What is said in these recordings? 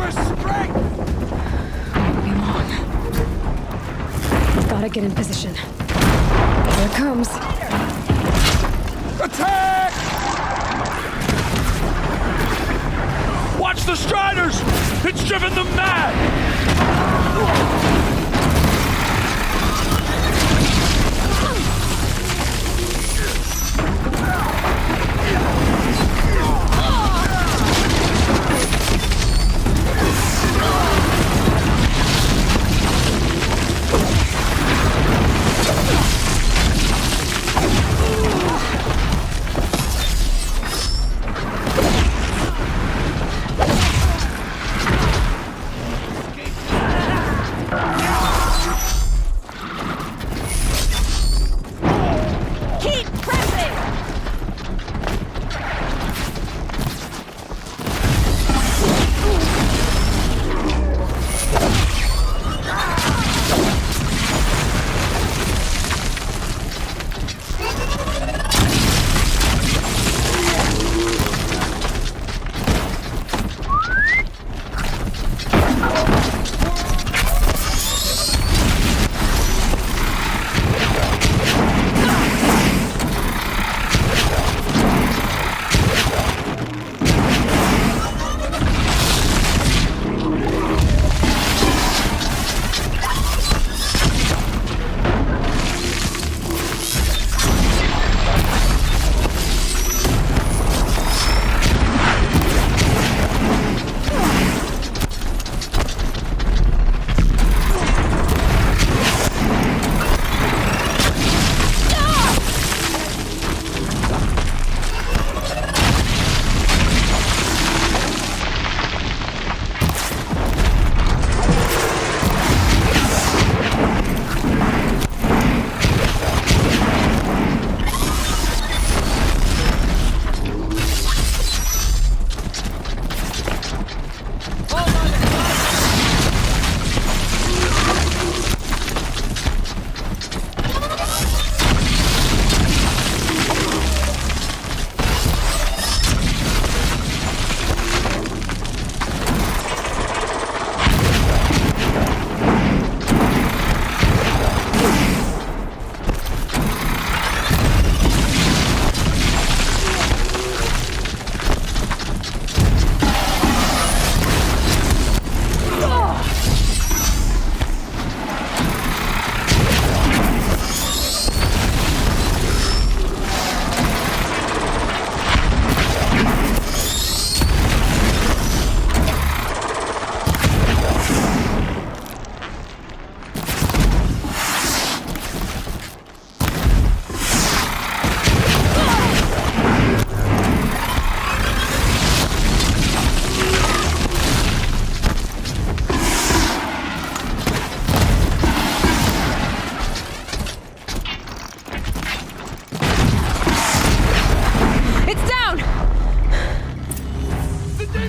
us strength! Won't be long. Gotta get in position. Here it comes. Attack! Watch the Striders! It's driven them mad!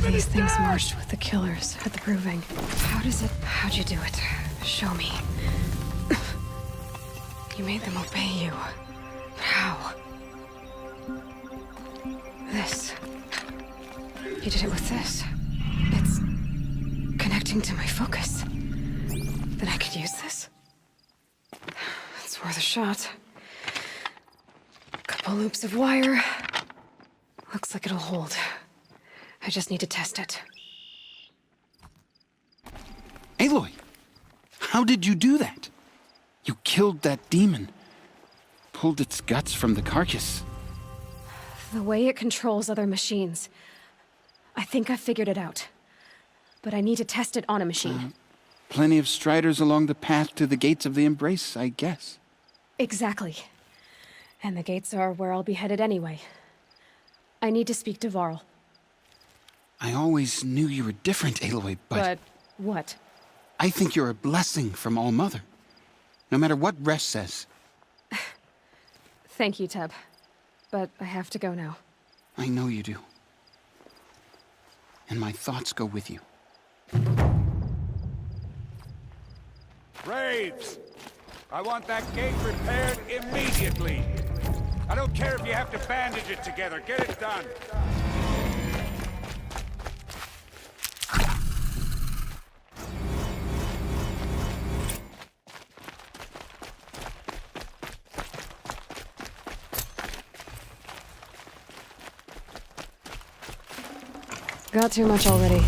These things marched with the killers at the Proving. How'd you do it? Show me. You made them obey you. But how? This. You did it with this. It's connecting to my focus. Then I could use this. It's worth a shot. Couple loops of wire. Looks like it'll hold. I just need to test it. Aloy! How did you do that? You killed that demon. Pulled its guts from the carcass. The way it controls other machines. I think I figured it out. But I need to test it on a machine. Plenty of Striders along the path to the gates of the Embrace, I guess. Exactly. And the gates are where I'll be headed anyway. I need to speak to Varl. I always knew you were different, Aloy, But what? I think you're a blessing from All-Mother. No matter what Resh says. Thank you, Teb. But I have to go now. I know you do. And my thoughts go with you. Braves! I want that gate repaired immediately. I don't care if you have to bandage it together. Get it done. Got too much already.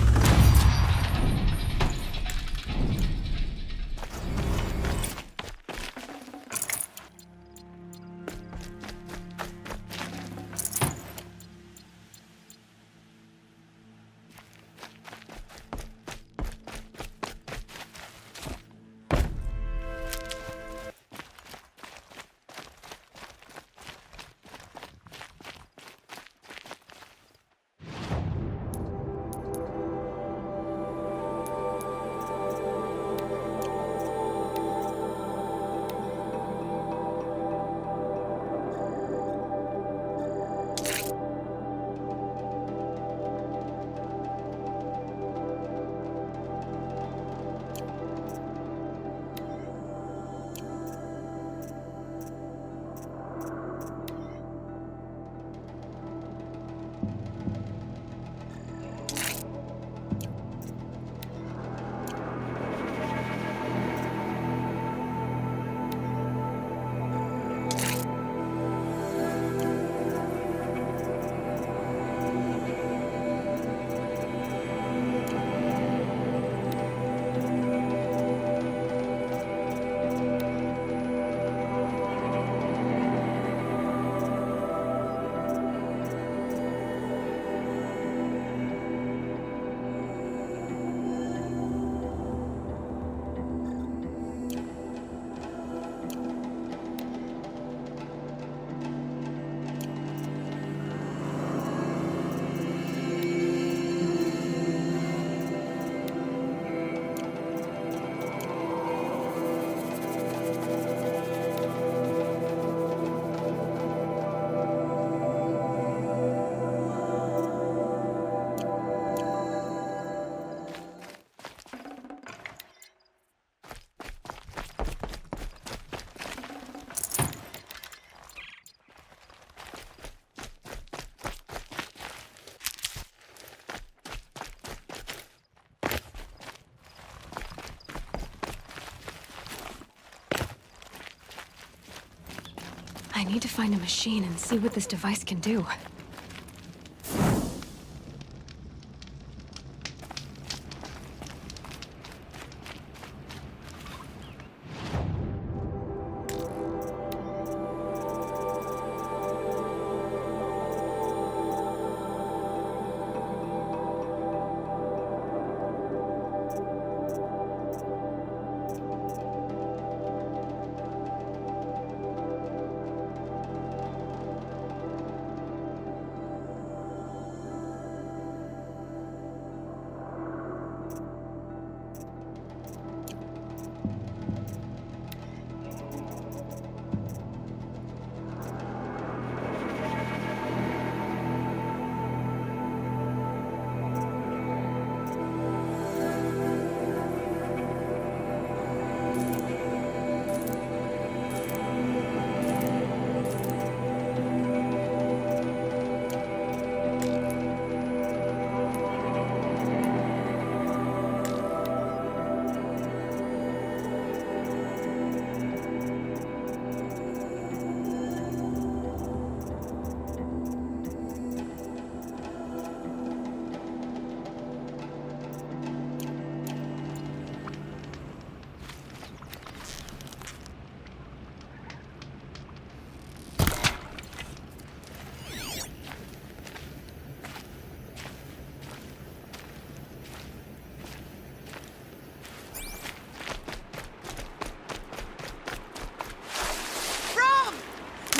I need to find a machine and see what this device can do.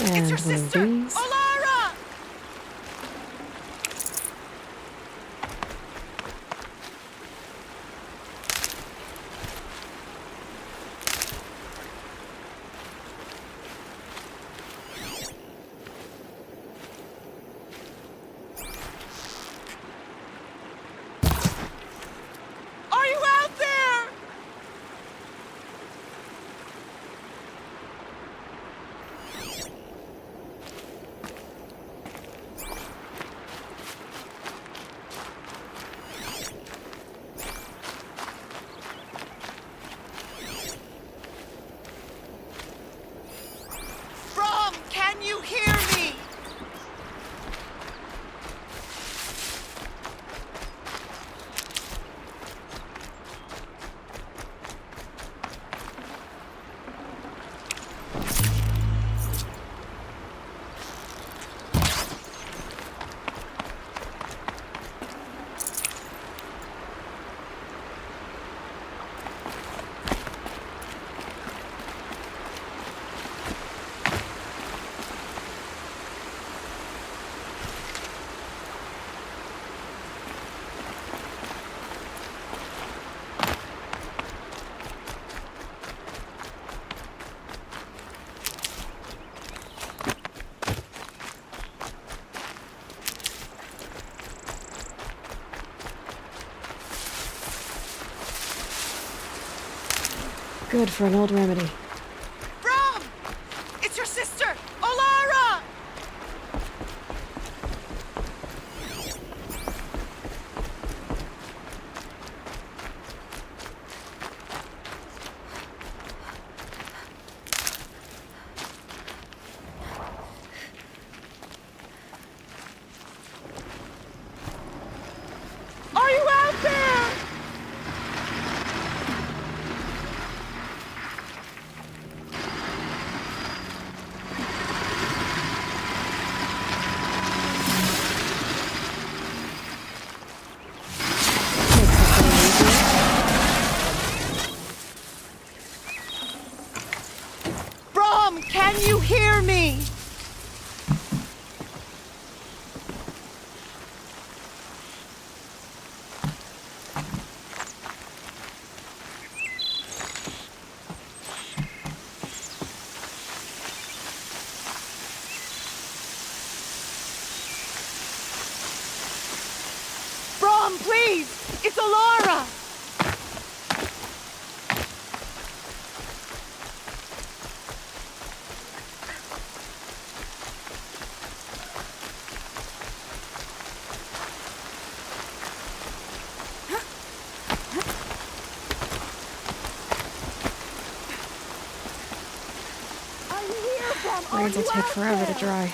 It's your And one of sister, these. Olara! Are you out there? Good for an old remedy. Brom! It's your sister, Olara! Are you out there? Makes it a little easier. Brom, can you hear me? Brom, please! It's Olara! Are you here, Brom? Are Blades will you take out forever to there? dry.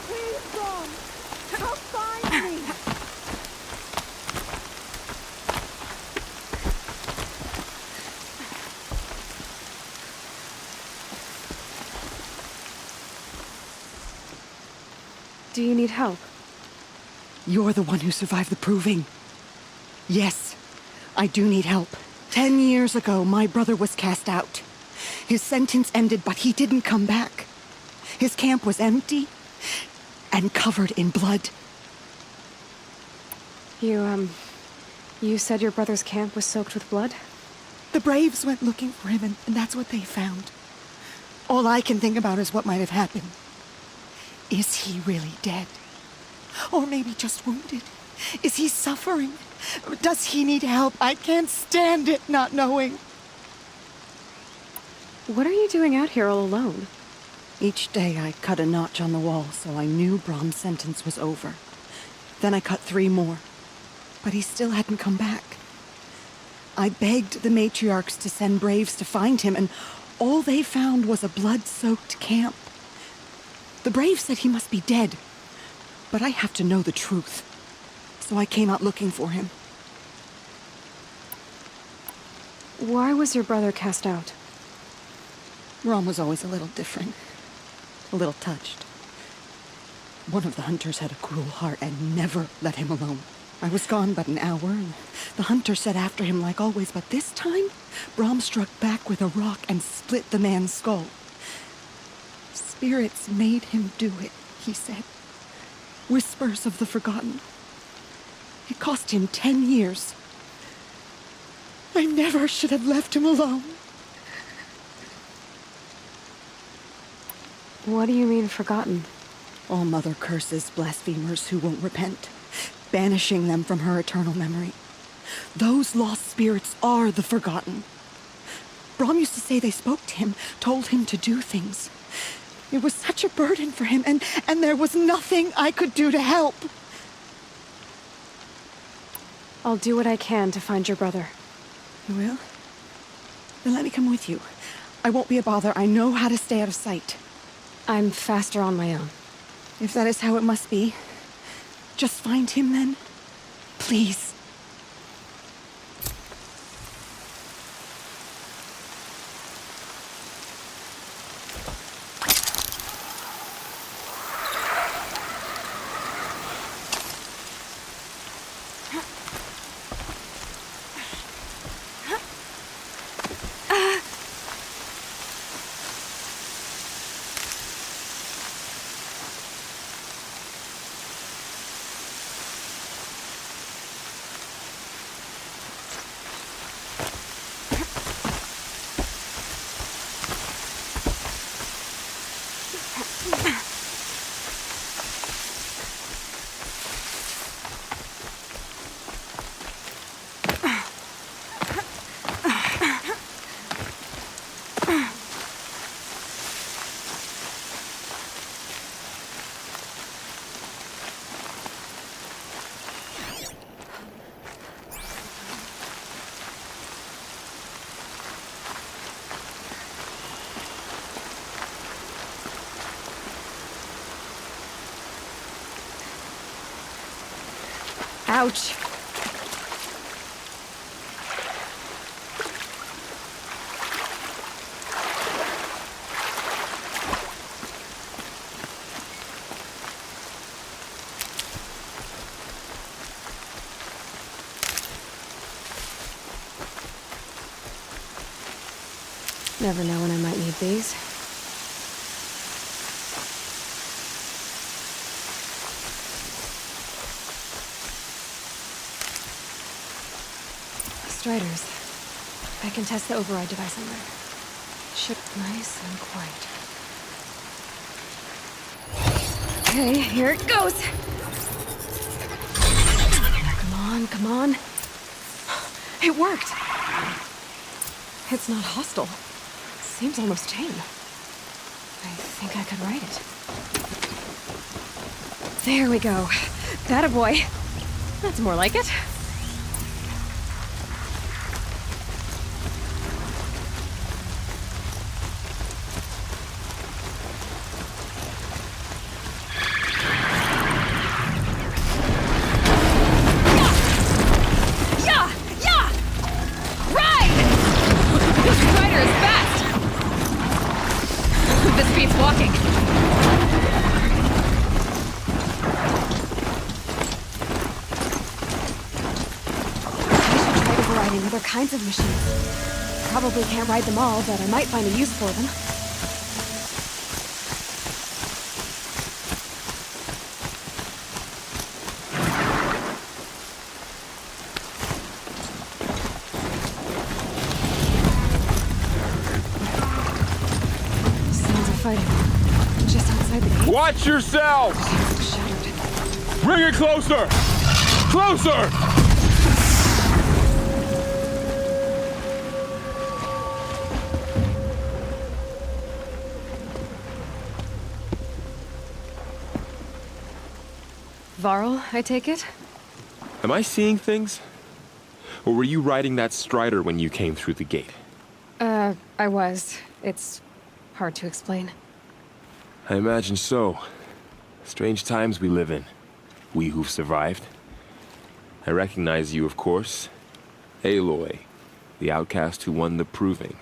Please, Brom! Come find me! Do you need help? You're the one who survived the proving. Yes, I do need help. 10 years ago, my brother was cast out. His sentence ended, but he didn't come back. His camp was empty and covered in blood. You said your brother's camp was soaked with blood? The Braves went looking for him, and that's what they found. All I can think about is what might have happened. Is he really dead? Or maybe just wounded? Is he suffering? Does he need help? I can't stand it not knowing. What are you doing out here all alone? Each day I cut a notch on the wall so I knew Brom's sentence was over. Then I cut 3 more. But he still hadn't come back. I begged the matriarchs to send Braves to find him, and all they found was a blood-soaked camp. The Braves said he must be dead, but I have to know the truth. So I came out looking for him. Why was your brother cast out? Brom was always a little different. A little touched. One of the hunters had a cruel heart and never let him alone. I was gone but an hour, and the hunter set after him like always, but this time, Brom struck back with a rock and split the man's skull. Spirits made him do it, he said. Whispers of the forgotten. It cost him 10 years. I never should have left him alone. What do you mean forgotten? All Mother curses blasphemers who won't repent, banishing them from her eternal memory. Those lost spirits are the forgotten. Brom used to say they spoke to him, told him to do things. It was such a burden for him, and there was nothing I could do to help. I'll do what I can to find your brother. You will? Then let me come with you. I won't be a bother. I know how to stay out of sight. I'm faster on my own. If that is how it must be, just find him then. Please. Ouch. Never know when I might need these. Striders. I can test the override device on there. Should nice and quiet. Okay, here it goes. Come on, come on. It worked. It's not hostile. Seems almost tame. I think I could ride it. There we go. That a boy. That's more like it. Yeah! Yeah! Ride! This rider is fast! This beats walking. Overriding other kinds of machines. Probably can't ride them all, but I might find a use for them. Sounds of fighting. Just outside the gate. Watch yourself! Shattered. Bring it closer! Closer! Varl, I take it? Am I seeing things? Or were you riding that Strider when you came through the gate? I was. It's hard to explain. I imagine so. Strange times we live in. We who've survived. I recognize you, of course. Aloy, the outcast who won the Proving.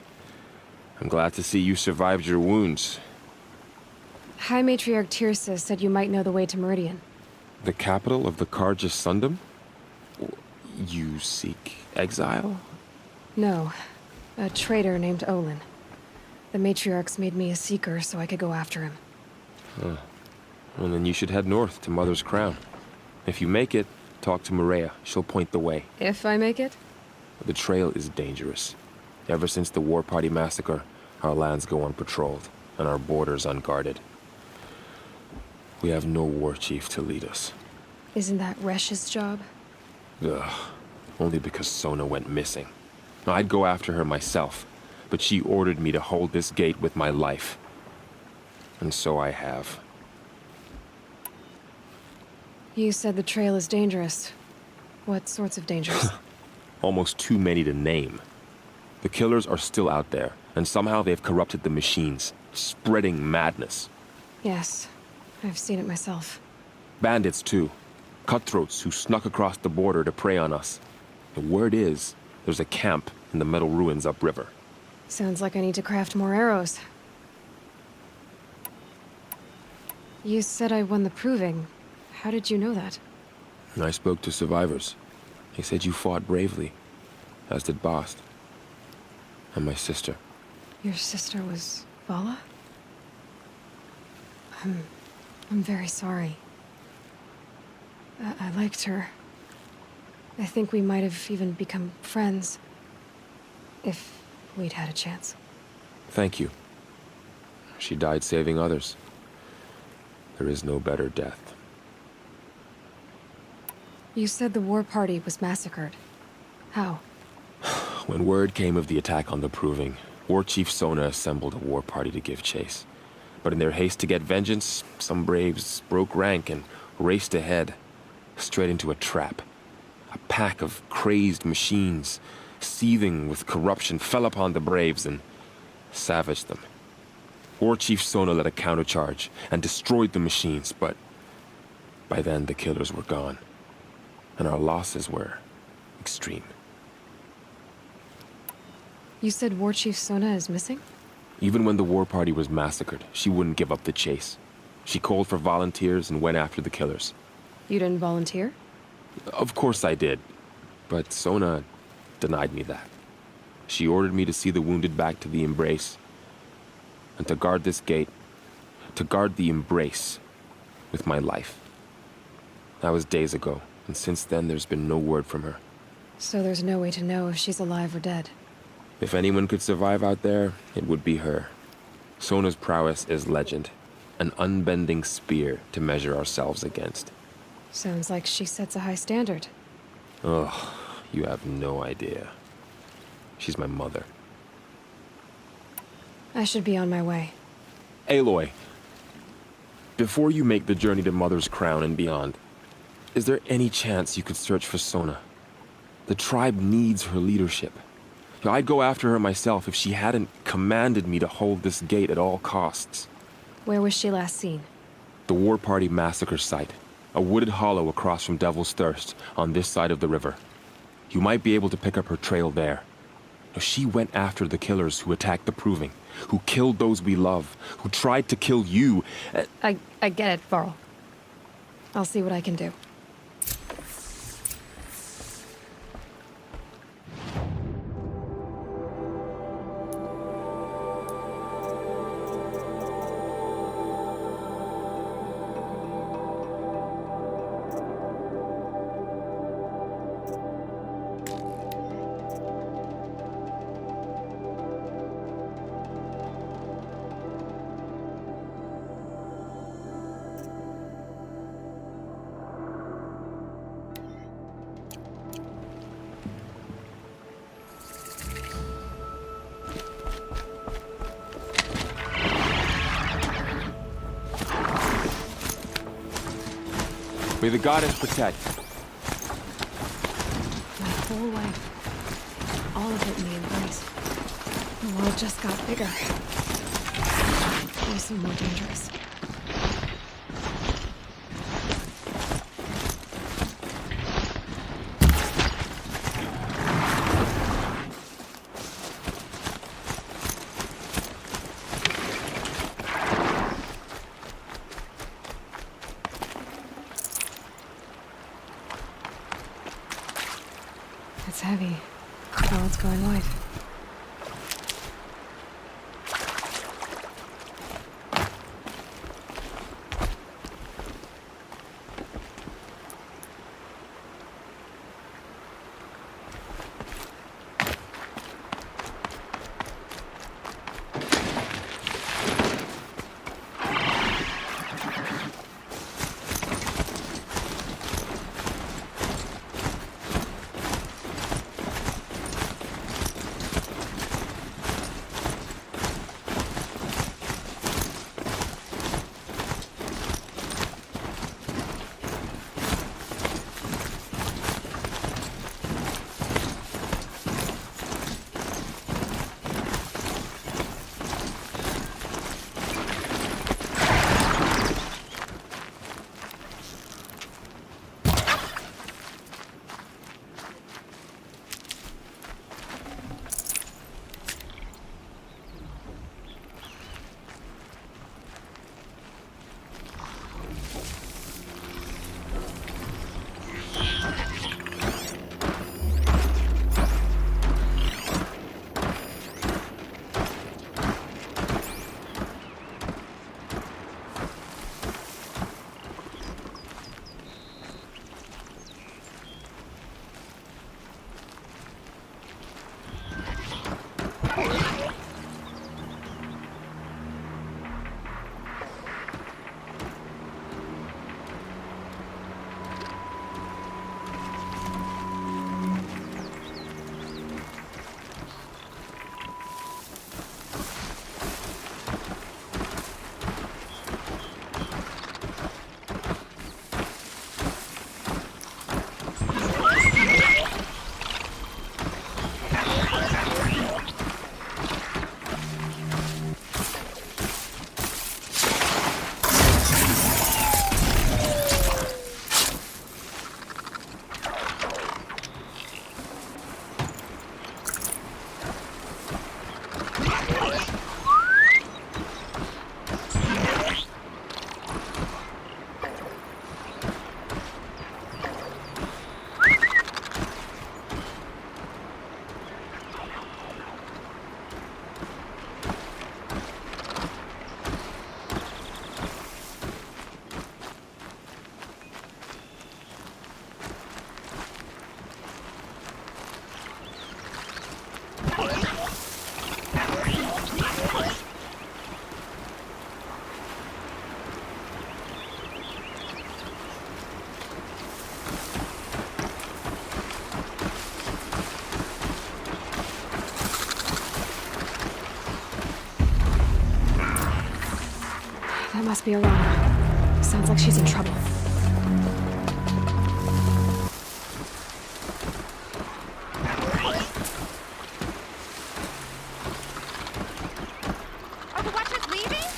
I'm glad to see you survived your wounds. High Matriarch Tirsa said you might know the way to Meridian. The capital of the Carja Sundom? You seek exile? No. A traitor named Olin. The Matriarchs made me a seeker so I could go after him. Well, then you should head north to Mother's Crown. If you make it, talk to Maria. She'll point the way. If I make it? The trail is dangerous. Ever since the War Party massacre, our lands go unpatrolled, and our borders unguarded. We have no war chief to lead us. Isn't that Resh's job? Ugh. Only because Sona went missing. I'd go after her myself, but she ordered me to hold this gate with my life. And so I have. You said the trail is dangerous. What sorts of dangers? Almost too many to name. The killers are still out there, and somehow they've corrupted the machines, spreading madness. Yes, I've seen it myself. Bandits, too. Cutthroats who snuck across the border to prey on us. The word is, there's a camp in the metal ruins upriver. Sounds like I need to craft more arrows. You said I won the Proving. How did you know that? I spoke to survivors. They said you fought bravely, as did Bast. And my sister. Your sister was Vala? I'm very sorry. I liked her. I think we might have even become friends. If we'd had a chance. Thank you. She died saving others. There is no better death. You said the war party was massacred. How? When word came of the attack on the Proving, War Chief Sona assembled a war party to give chase. But in their haste to get vengeance, some braves broke rank and raced ahead, straight into a trap. A pack of crazed machines, seething with corruption, fell upon the braves and savaged them. War Chief Sona led a countercharge and destroyed the machines, but by then the killers were gone. and our losses were extreme. You said War Chief Sona is missing? Even when the war party was massacred, she wouldn't give up the chase. She called for volunteers and went after the killers. You didn't volunteer? Of course I did, but Sona denied me that. She ordered me to see the wounded back to the Embrace, and to guard this gate, to guard the Embrace with my life. That was days ago, and since then there's been no word from her. So there's no way to know if she's alive or dead. If anyone could survive out there, it would be her. Sona's prowess is legend, an unbending spear to measure ourselves against. Sounds like she sets a high standard. Ugh, you have no idea. She's my mother. I should be on my way. Aloy, before you make the journey to Mother's Crown and beyond, is there any chance you could search for Sona? The tribe needs her leadership. I'd go after her myself if she hadn't commanded me to hold this gate at all costs. Where was she last seen? The War Party massacre site. A wooded hollow across from Devil's Thirst, on this side of the river. You might be able to pick up her trail there. She went after the killers who attacked the Proving, who killed those we love, who tried to kill you. I get it, Varl. I'll see what I can do. May the goddess protect. My whole life. All of it in the Embrace. The world just got bigger. Also more dangerous. It's heavy. Oh, it's going wide. Must be Alana. Sounds like she's in trouble. Are the Watchers leaving?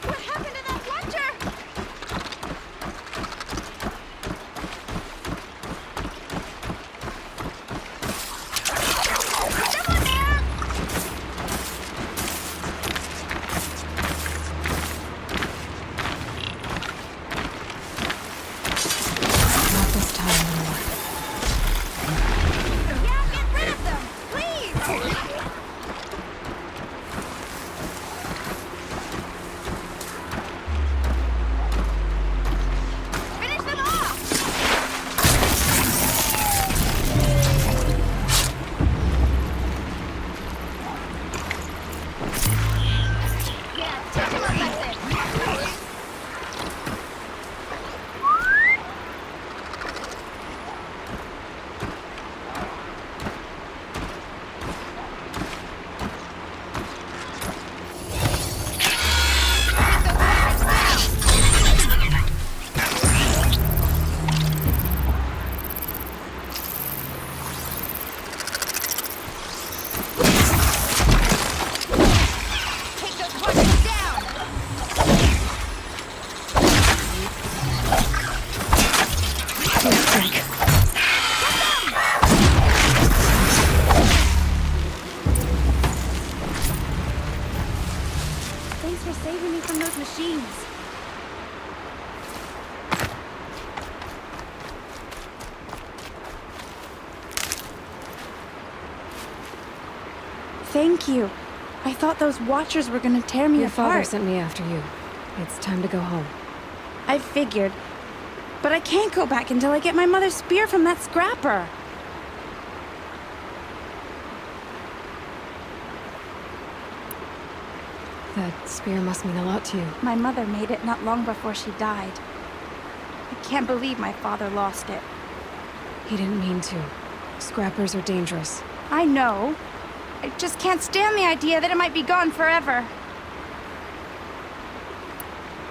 What happened to that Watcher? Someone there! Not this time anymore. Yeah, get rid of them! Please! Finish them off! Yeah, teach him a lesson! Take those Watchers down! Thanks for saving me from those machines. Thank you. I thought those Watchers were gonna tear me Your father apart. sent me after you. It's time to go home. I figured. But I can't go back until I get my mother's spear from that scrapper. That spear must mean a lot to you. My mother made it not long before she died. I can't believe my father lost it. He didn't mean to. Scrappers are dangerous. I know. I just can't stand the idea that it might be gone forever.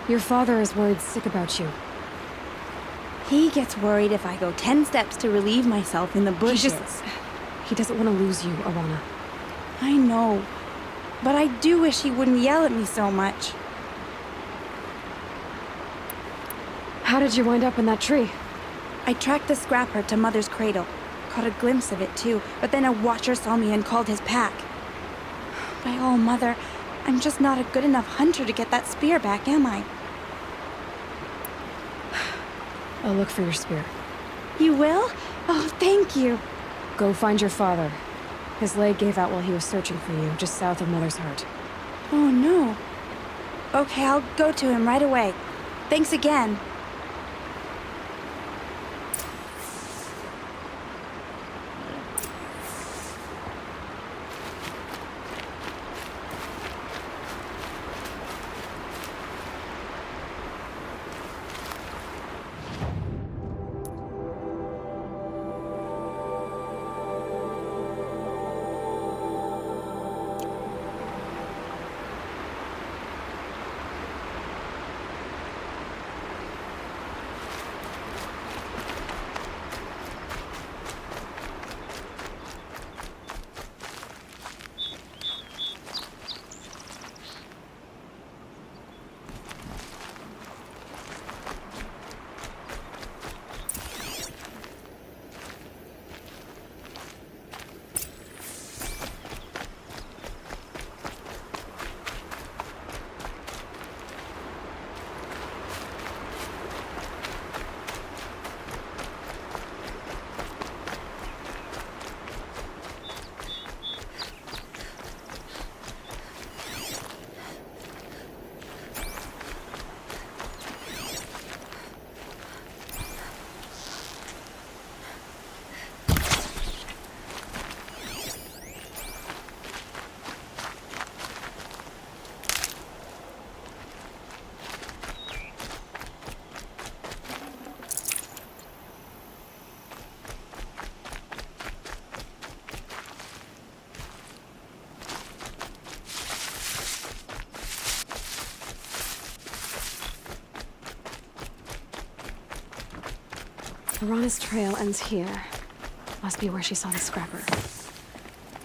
Your father is worried sick about you. He gets worried if I go 10 steps to relieve myself in the bushes. He doesn't want to lose you, Alana. I know. But I do wish he wouldn't yell at me so much. How did you wind up in that tree? I tracked the scrapper to Mother's cradle. Caught a glimpse of it too, but then a Watcher saw me and called his pack. By all, Mother, I'm just not a good enough hunter to get that spear back, am I? I'll look for your spear. You will? Oh, thank you. Go find your father. His leg gave out while he was searching for you, just south of Mother's Heart. Oh, no. Okay, I'll go to him right away. Thanks again. Lorana's trail ends here. Must be where she saw the scrapper.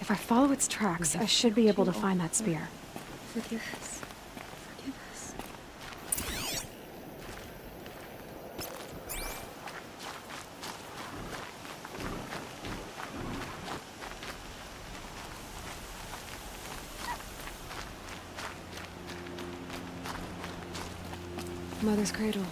If I follow its tracks, I should be able to find that spear. Forgive us. Forgive us. Mother's cradle.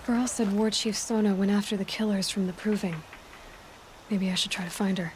Burl said War Chief Sona went after the killers from the Proving. Maybe I should try to find her.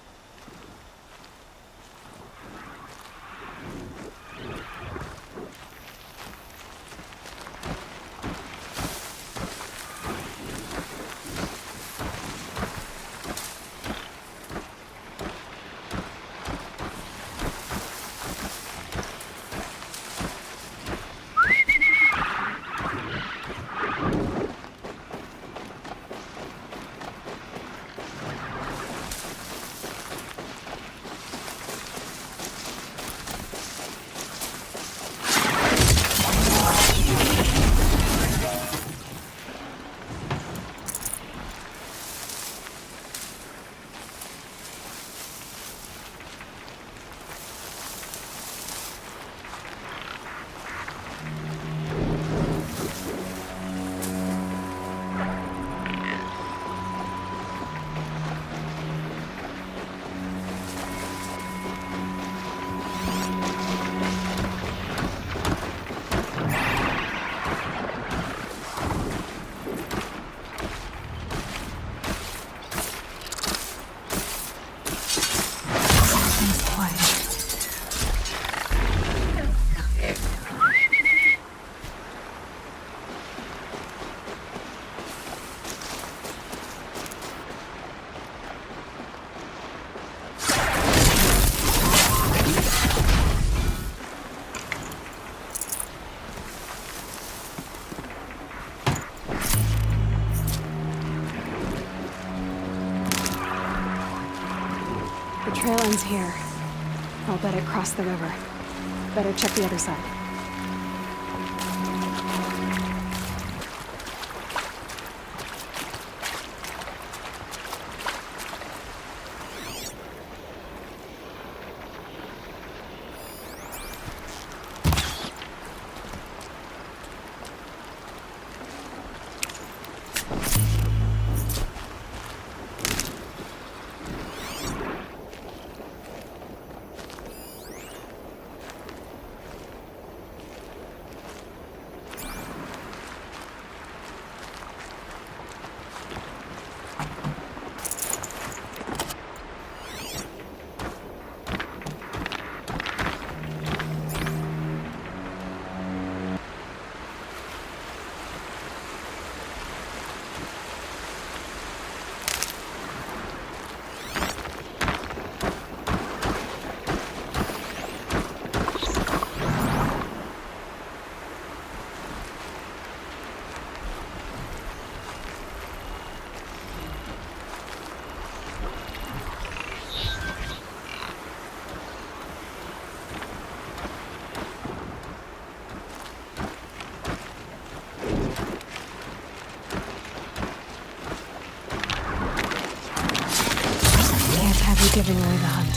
The trail ends here. I'll bet it crossed the river. Better check the other side. Giving away the hunt.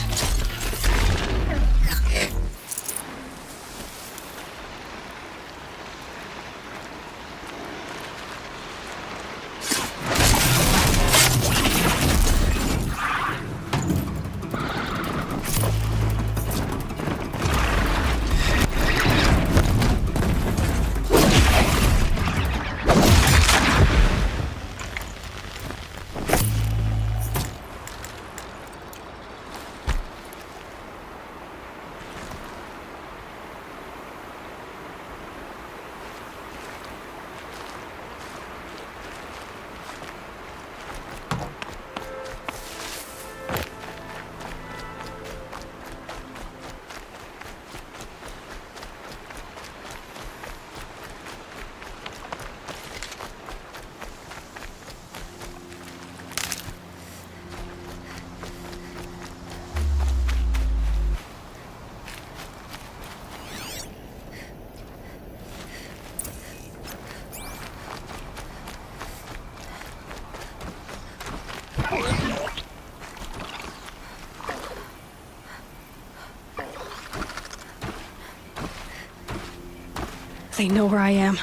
They know where I am.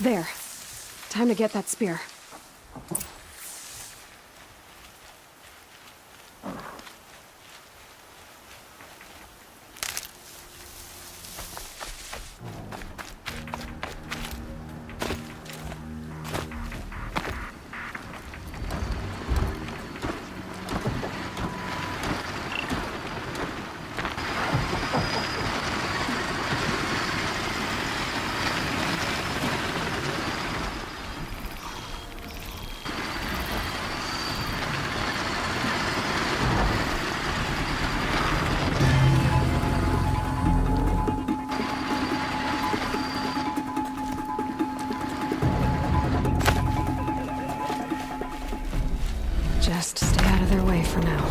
There. Time to get that spear. Just stay out of their way for now.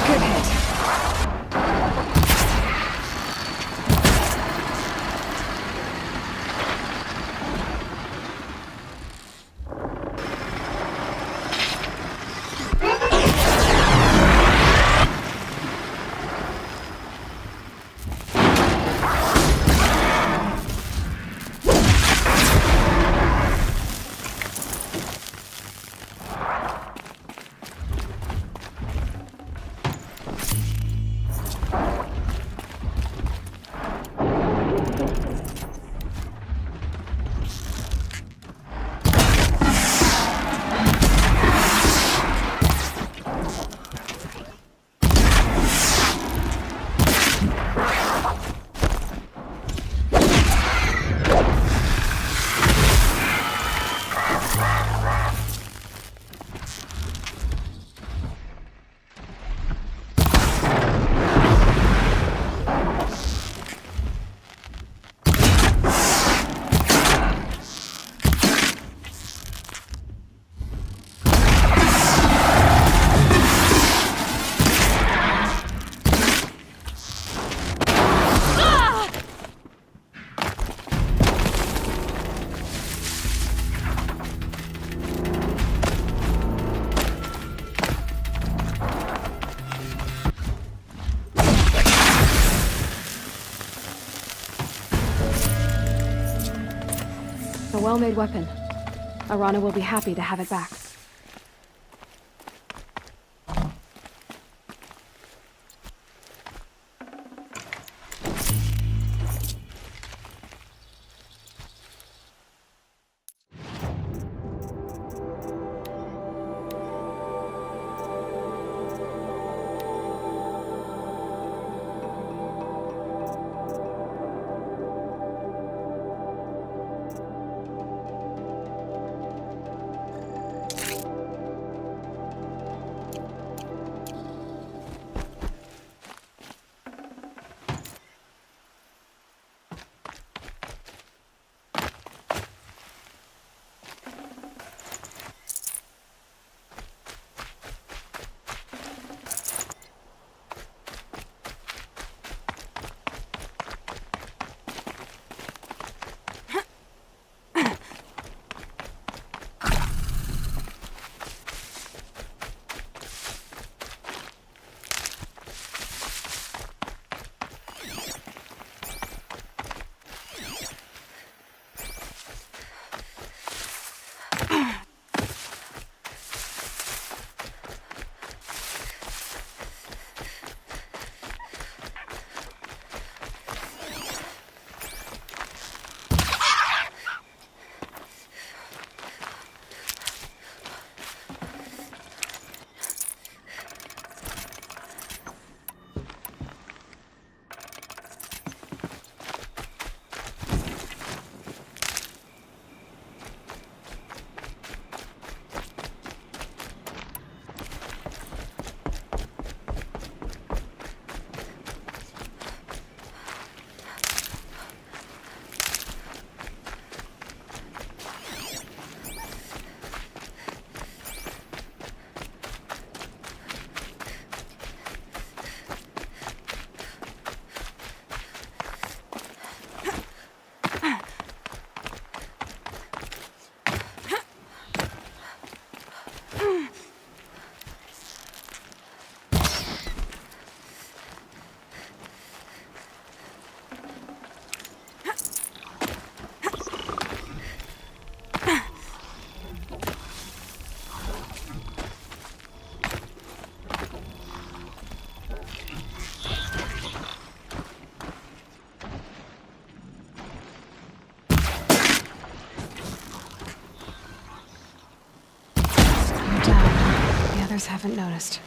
Good hit. A well-made weapon. Arana will be happy to have it back. others haven't noticed.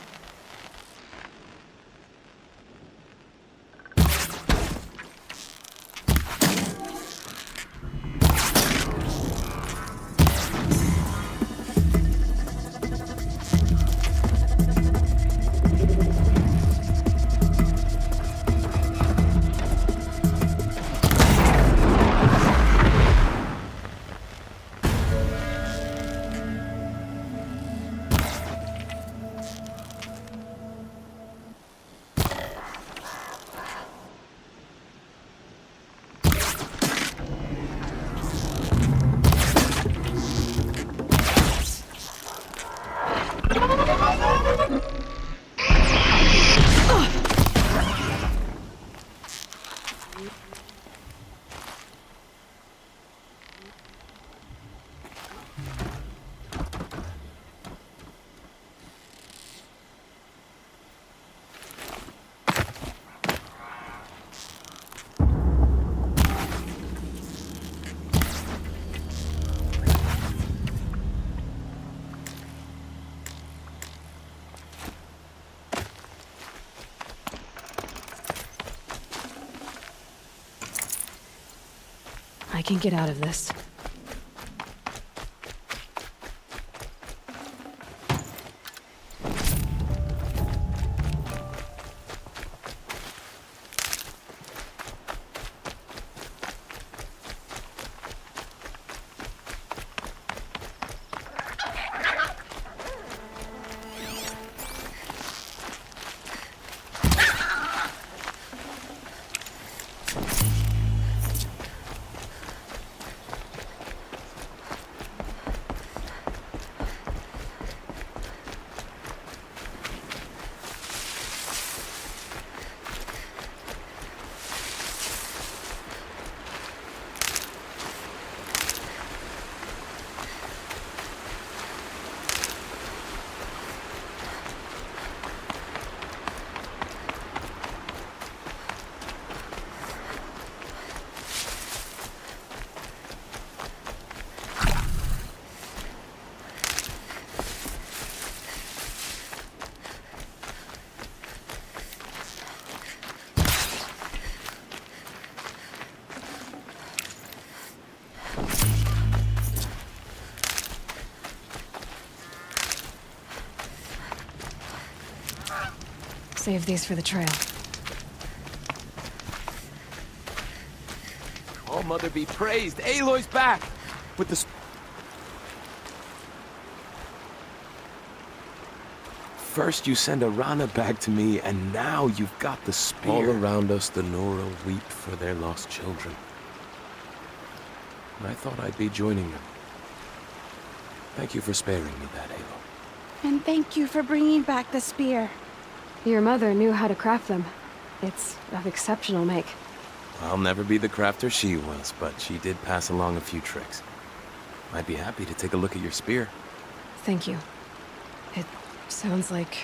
I can get out of this. Save these for the trail. Oh, Mother be praised! Aloy's back! With the... First you send Arana back to me, and now you've got the spear. All around us, the Nora weep for their lost children. And I thought I'd be joining them. Thank you for sparing me that, Aloy. And thank you for bringing back the spear. Your mother knew how to craft them. It's of exceptional make. I'll never be the crafter she was, but she did pass along a few tricks. I'd be happy to take a look at your spear. Thank you. It sounds like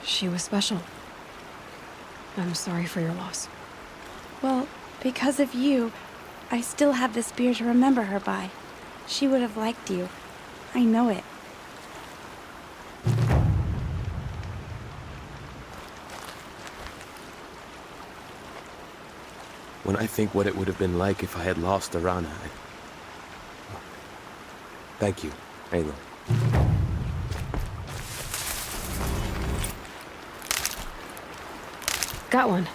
she was special. I'm sorry for your loss. Well, because of you, I still have the spear to remember her by. She would have liked you. I know it. When I think what it would have been like if I had lost Arana, Thank you, Aloy. Got one.